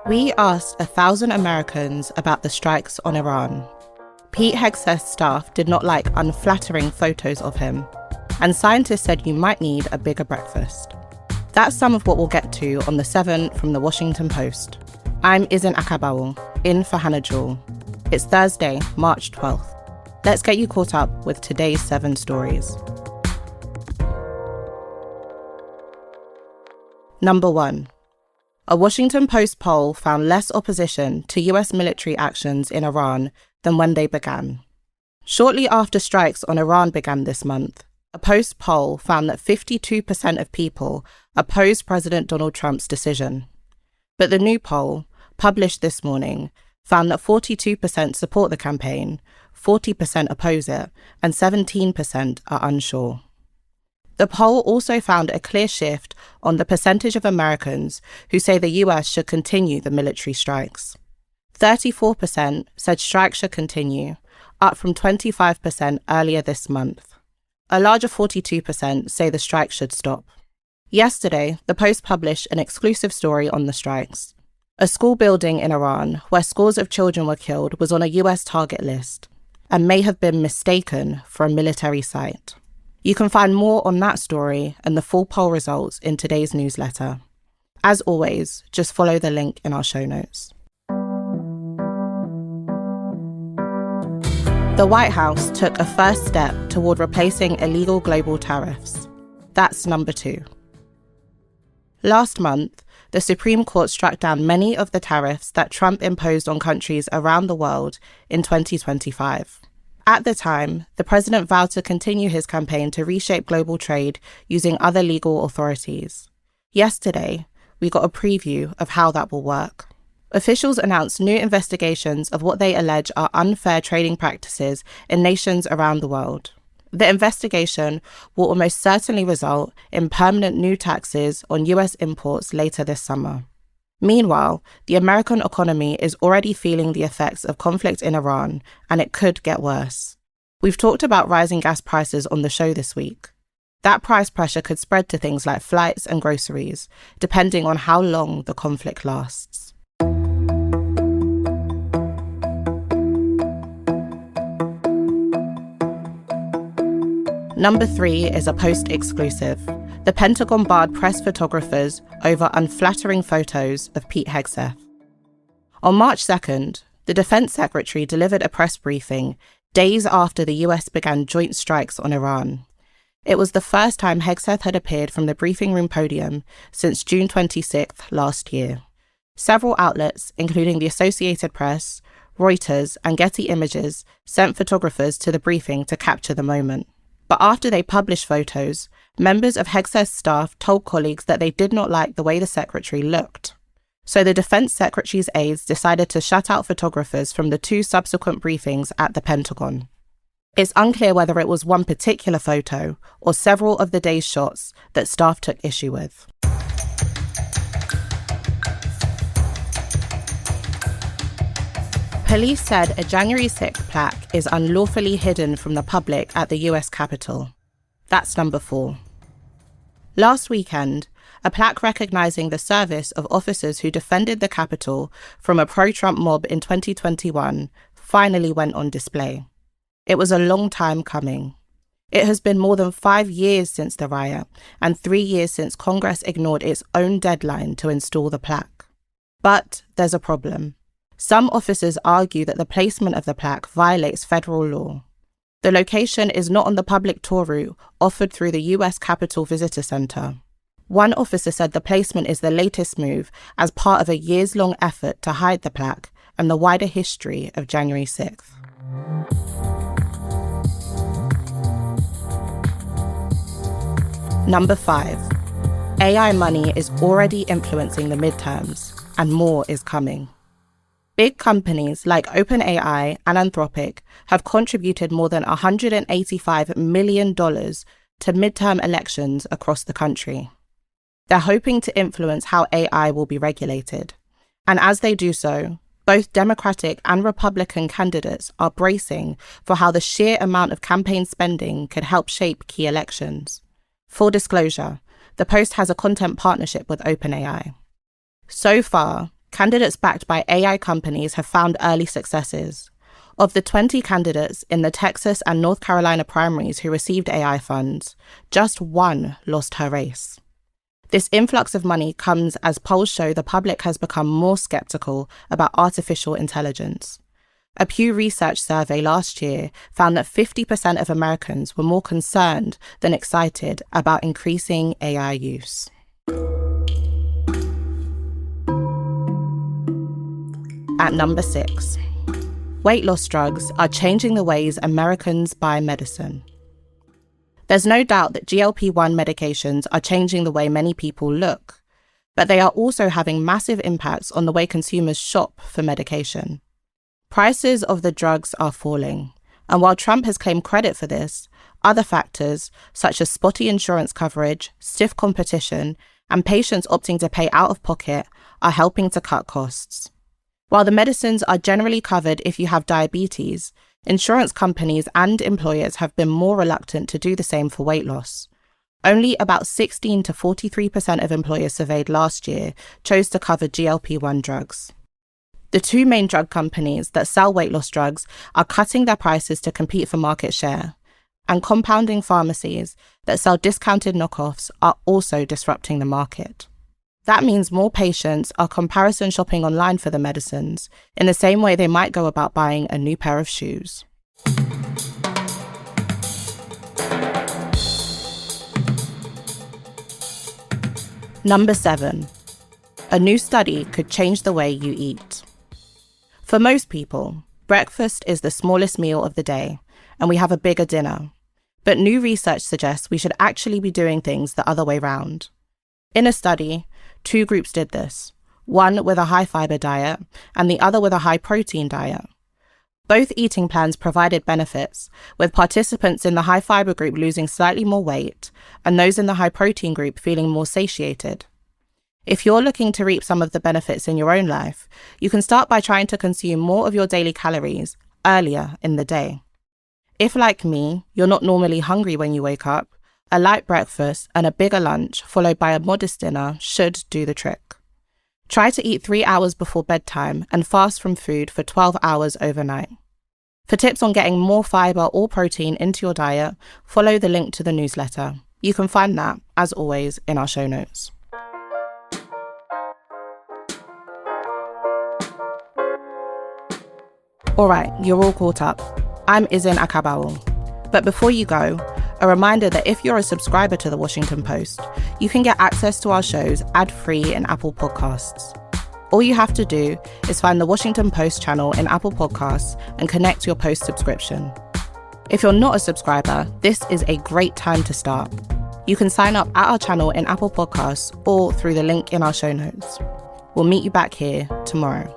We asked 1,000 Americans about the strikes on Iran. Pete Hegseth's staff did not like unflattering photos of him, and scientists said you might need a bigger breakfast. That's some of what we'll get to on The 7 from The Washington Post. I'm Izin Akabawul, in for Hannah Jewell. It's Thursday, March 12th. Let's get you caught up with today's 7 stories. Number 1. A Washington Post poll found less opposition to US military actions in Iran than when they began. Shortly after strikes on Iran began this month, a Post poll found that 52% of people opposed President Donald Trump's decision. But the new poll, published this morning, found that 42% support the campaign, 40% oppose it, and 17% are unsure. The poll also found a clear shift on the percentage of Americans who say the US should continue the military strikes. 34% said strikes should continue, up from 25% earlier this month. A larger 42% say the strikes should stop. Yesterday, the Post published an exclusive story on the strikes. A school building in Iran, where scores of children were killed, was on a US target list and may have been mistaken for a military site. You can find more on that story and the full poll results in today's newsletter. As always, just follow the link in our show notes. The White House took a first step toward replacing illegal global tariffs. That's number 2. Last month, the Supreme Court struck down many of the tariffs that Trump imposed on countries around the world in 2025. At the time, the president vowed to continue his campaign to reshape global trade using other legal authorities. Yesterday, we got a preview of how that will work. Officials announced new investigations of what they allege are unfair trading practices in nations around the world. The investigation will almost certainly result in permanent new taxes on US imports later this summer. Meanwhile, the American economy is already feeling the effects of conflict in Iran, and it could get worse. We've talked about rising gas prices on the show this week. That price pressure could spread to things like flights and groceries, depending on how long the conflict lasts. Number 3 is a Post exclusive. The Pentagon barred press photographers over unflattering photos of Pete Hegseth. On March 2nd, the Defense Secretary delivered a press briefing days after the US began joint strikes on Iran. It was the first time Hegseth had appeared from the briefing room podium since June 26th last year. Several outlets, including the Associated Press, Reuters, and Getty Images, sent photographers to the briefing to capture the moment. But after they published photos, members of Hegseth's staff told colleagues that they did not like the way the secretary looked. So the Defense Secretary's aides decided to shut out photographers from the 2 subsequent briefings at the Pentagon. It's unclear whether it was one particular photo or several of the day's shots that staff took issue with. Police said a January 6th plaque is unlawfully hidden from the public at the US Capitol. That's number 4. Last weekend, a plaque recognizing the service of officers who defended the Capitol from a pro-Trump mob in 2021 finally went on display. It was a long time coming. It has been more than 5 years since the riot and 3 years since Congress ignored its own deadline to install the plaque. But there's a problem. Some officers argue that the placement of the plaque violates federal law. The location is not on the public tour route offered through the US Capitol Visitor Center. One officer said the placement is the latest move as part of a years-long effort to hide the plaque and the wider history of January 6th. Number 5. AI money is already influencing the midterms, and more is coming. Big companies like OpenAI and Anthropic have contributed more than $185 million to midterm elections across the country. They're hoping to influence how AI will be regulated. And as they do so, both Democratic and Republican candidates are bracing for how the sheer amount of campaign spending could help shape key elections. Full disclosure, the Post has a content partnership with OpenAI. So far, candidates backed by AI companies have found early successes. Of the 20 candidates in the Texas and North Carolina primaries who received AI funds, just one lost her race. This influx of money comes as polls show the public has become more skeptical about artificial intelligence. A Pew Research survey last year found that 50% of Americans were more concerned than excited about increasing AI use. At number 6, weight loss drugs are changing the ways Americans buy medicine. There's no doubt that GLP-1 medications are changing the way many people look, but they are also having massive impacts on the way consumers shop for medication. Prices of the drugs are falling, and while Trump has claimed credit for this, other factors, such as spotty insurance coverage, stiff competition, and patients opting to pay out of pocket, are helping to cut costs. While the medicines are generally covered if you have diabetes, insurance companies and employers have been more reluctant to do the same for weight loss. Only about 16 to 43% of employers surveyed last year chose to cover GLP-1 drugs. The two main drug companies that sell weight loss drugs are cutting their prices to compete for market share, and compounding pharmacies that sell discounted knockoffs are also disrupting the market. That means more patients are comparison shopping online for the medicines, in the same way they might go about buying a new pair of shoes. Number 7. A new study could change the way you eat. For most people, breakfast is the smallest meal of the day, and we have a bigger dinner. But new research suggests we should actually be doing things the other way round. In a study, 2 groups did this, one with a high-fiber diet and the other with a high-protein diet. Both eating plans provided benefits, with participants in the high-fiber group losing slightly more weight and those in the high-protein group feeling more satiated. If you're looking to reap some of the benefits in your own life, you can start by trying to consume more of your daily calories earlier in the day. If, like me, you're not normally hungry when you wake up, a light breakfast and a bigger lunch followed by a modest dinner should do the trick. Try to eat 3 hours before bedtime and fast from food for 12 hours overnight. For tips on getting more fiber or protein into your diet, follow the link to the newsletter. You can find that, as always, in our show notes. Alright, you're all caught up. I'm Izin Akabawul. But before you go, a reminder that if you're a subscriber to The Washington Post, you can get access to our shows ad-free in Apple Podcasts. All you have to do is find The Washington Post channel in Apple Podcasts and connect your Post subscription. If you're not a subscriber, this is a great time to start. You can sign up at our channel in Apple Podcasts or through the link in our show notes. We'll meet you back here tomorrow.